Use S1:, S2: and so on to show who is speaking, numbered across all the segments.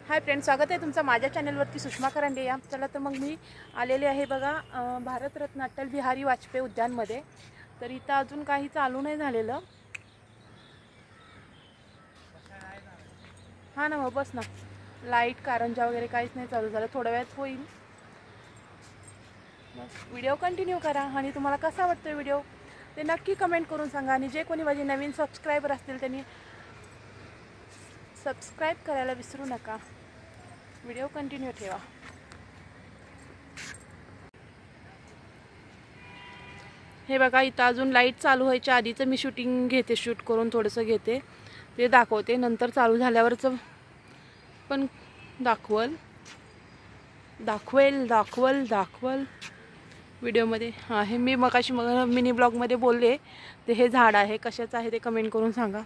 S1: Hi friend, स्वागत आहे तुमचं माझ्या चॅनलवरती सुषमा करंडे या. चला तर मग मी आलेले आहे बघा भारतरत्न अटल बिहारी वाजपेयी उद्यानमध्ये. तर इथं अजून काही चालू नाही झालेलं. हां ना, मग बस ना. लाईट कारंजा वगैरे काहीच नाही चालू झालं. थोड्या वेळात होईल. मग व्हिडिओ कंटिन्यू करा आणि तुम्हाला कसा वाटतो व्हिडिओ ते नक्की कमेंट करून सांगा. आणि जे कोणी माझे नवीन सबस्क्रायबर असतील त्यांनी सबस्क्राईब करायला विसरू नका. व्हिडिओ कंटिन्यू ठेवा. हे बघा, इथं अजून लाईट चालू व्हायच्या आधीचं मी शूटिंग घेते. शूट करून थोडंसं घेते, ते दाखवते. नंतर चालू झाल्यावरच पण दाखवेल व्हिडिओमध्ये आहे. मी मगाशी मिनी ब्लॉगमध्ये बोलले ते हे झाड आहे, कशाचं आहे ते कमेंट करून सांगा.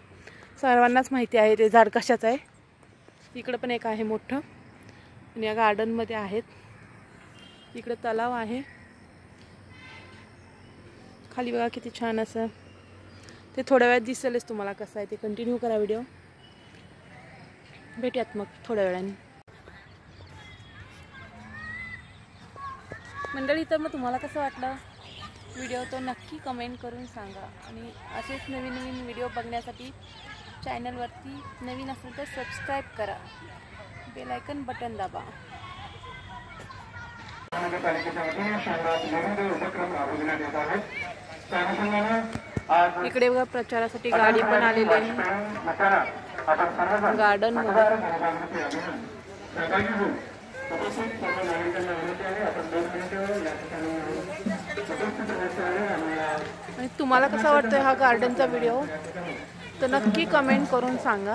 S1: सर्वांनाच माहिती आहे ते झाड कशाचं आहे. इकडं पण एक आहे मोठं आणि या गार्डनमध्ये आहेत. इकडं तलाव आहे. खाली बघा किती छान असं. ते थोड्या वेळात दिसेलच तुम्हाला कसं आहे ते. कंटिन्यू करा व्हिडिओ. भेटूयात मग थोड्या वेळाने मंडळी. तर मग तुम्हाला कसं वाटलं व्हिडिओ तो नक्की कमेंट करून सांगा. आणि असेच नवीन नवीन व्हिडिओ बघण्यासाठी चॅनलवरती नवीन असेल तर सबस्क्राईब करा. बेल आयकन बटन दाबा. इकडे बघा प्रचारासाठी गाडी पण आलेली आहे गार्डन मध्ये. आणि तुम्हाला कसा वाटतोय हा गार्डनचा व्हिडिओ तर नक्की कमेंट करून सांगा.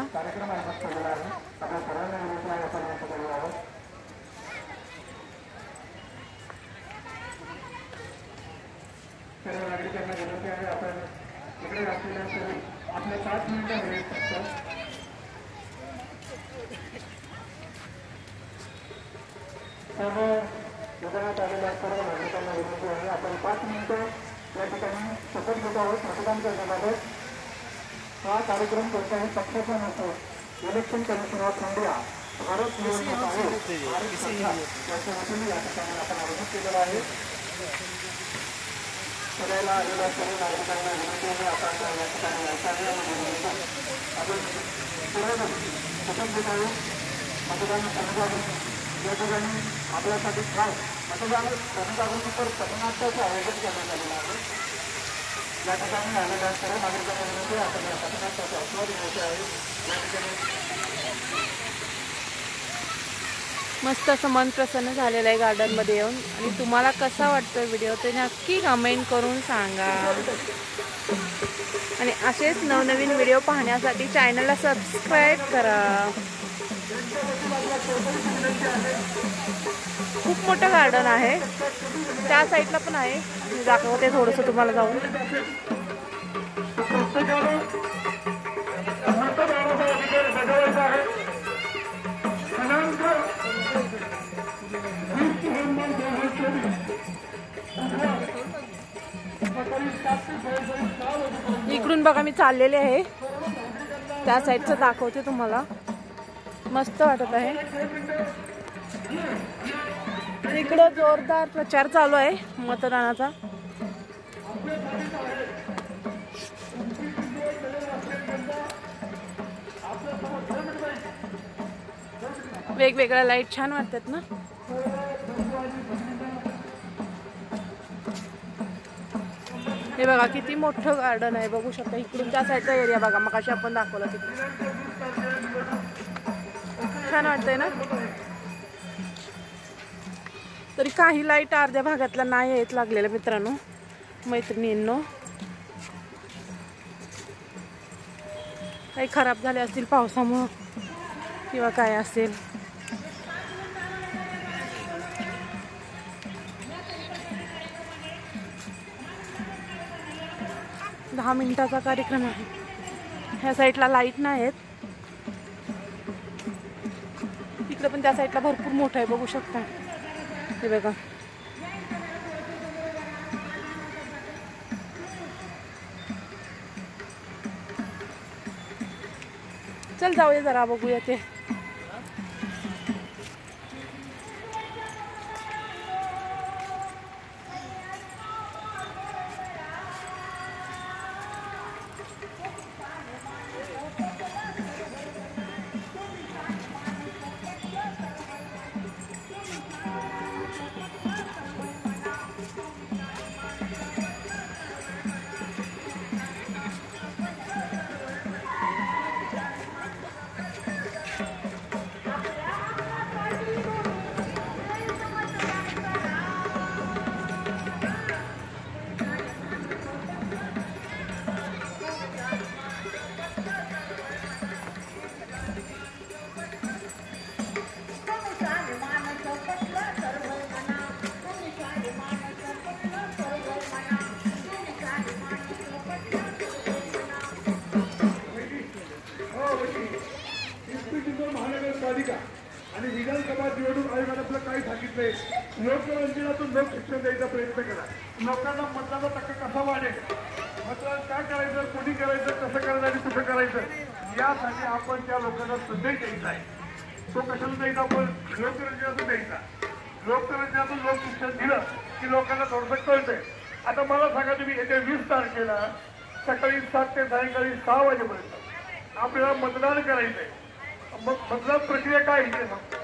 S2: सर्व नागरिकांना विनंती आहे, आपण इकडे आपले 5 मिनिटं वेळ फक्त. सर्व मतदानात आलेल्या सर्व नागरिकांना विनंती आहे, आपण 5 मिनिटं या ठिकाणी शपथ घेत आहोत मतदान करण्याबाबत. हा कार्यक्रम कोणत्याही पक्षाचा नसतो. Election commission of India Bharat निवडणूक आयोग याच्या वतीने या ठिकाणी आपण आयोजित केलेला आहे. सगळ्याला आलेल्या सर्व नागरिकांना विनंती आहे, आपण या ठिकाणी आपण सर्व शपथ घेत आहोत. मतदान जनजागृती या ठिकाणी आपल्यासाठी खास मतदान जनजागृतीपर पथनाट्याचं आयोजन करण्यात आलेलं आहे. या ठिकाणी आलेल्या सर्व नागरिकांना विनंती आहे, आपण या पथनाट्याचा आस्वाद घ्यायचे आहे. या ठिकाणी
S1: मस्त असं मन प्रसन्न झालेलं आहे गार्डनमध्ये येऊन. आणि तुम्हाला कसा वाटतोय व्हिडिओ ते नक्की कमेंट करून सांगा. आणि असेच नवनवीन व्हिडिओ पाहण्यासाठी चॅनलला सबस्क्राईब करा. खूप मोठं गार्डन आहे. त्या साईडला पण आहे, मी दाखवते थोडंसं तुम्हाला जाऊन. इकडून बघा मी चाललेले आहे, त्या साईडचं दाखवते तुम्हाला. मस्त वाटत आहे. इकडं जोरदार प्रचार चालू आहे मतदानाचा. वेगवेगळ्या लाईट छान वाटतात ना. हे बघा किती मोठं गार्डन आहे, बघू शकता. इकडून त्या साईडचा एरिया बघा, मगाशी आपण दाखवलं किती छान वाटतंय ना. तरी काही लाईट अर्ध्या भागातला नाही येत लागलेल्या मित्रांनो, मैत्रिणींनो. काही खराब झाले असतील पावसामुळं किंवा काय असेल. दहा मिनिटाचा कार्यक्रम आहे. ह्या साईडला लाईट नाही आहेत. तिकडे पण त्या साईडला भरपूर मोठं आहे, बघू शकता. हे बघा, चल जाऊया जरा बघूया ते.
S2: नगरपालिका आणि विधानसभा निवडणूक आयोगाने आपलं काय सांगितलंय, लोकरंजनातून लोक शिक्षण द्यायचा प्रयत्न करा. लोकांना मतदानाचा टक्का कसा वाढेल, मतदान काय करायचं, कोणी करायचं, कसं करायचं आणि कुठं करायचं यासाठी आपण त्या लोकांना संदेश द्यायचा आहे. तो कशाला द्यायचा, आपण लोकरंजनातून द्यायचा. लोकरंजनातून लोक शिक्षण दिलं की लोकांना थोडंसं कळतंय. आता मला सांगा, तुम्ही येत्या 20 तारखेला सकाळी 7 ते सायंकाळी 6 वाजेपर्यंत आपल्याला मतदान करायचंय. मग मतदान प्रक्रिया काय आहे ते सांगतो.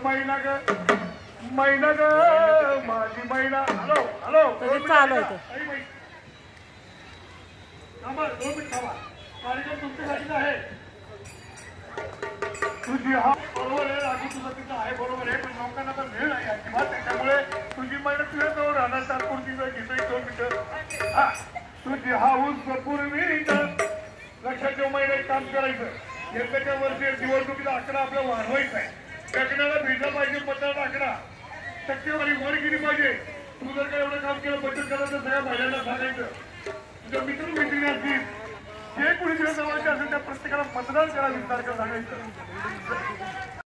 S2: महिना ग माझी महिना. हॅलो हॅलो,
S1: चालू आहे
S2: थांबा, 2 मिनिट थांबा. कार्यक्रम तुमच्यासाठीच आहे. तुझी हा बरोबर आहे, राजू तुझं तिथं आहे, बरोबर आहे, पण लोकांना तर वेळ नाही अजिबात. त्याच्यामुळे तुझी महिना तुझ्या जवळ राहणार. तात्पुरती घेतो 1-2 मिनिटं. तुझी हाऊस भरपूर लक्षात ठेव. महिना एक काम करायचं, यंदाच्या वर्षी निवडणुकीचा आकडा आपला वाढवायचा आहे. लग्नाला भेटला पाहिजे, मतदान आकडा टक्केवारी वर गेली पाहिजे. तू जर काय एवढं काम केलं, बचत करायचं, सगळ्या महिलांना सांगायचं. तुझ्या मित्र-मैत्रिणी असतील, जे कोणी तुझ्या जवळचे असेल त्या प्रत्येकाला मतदान करा, विस्तार करा सांगायचं.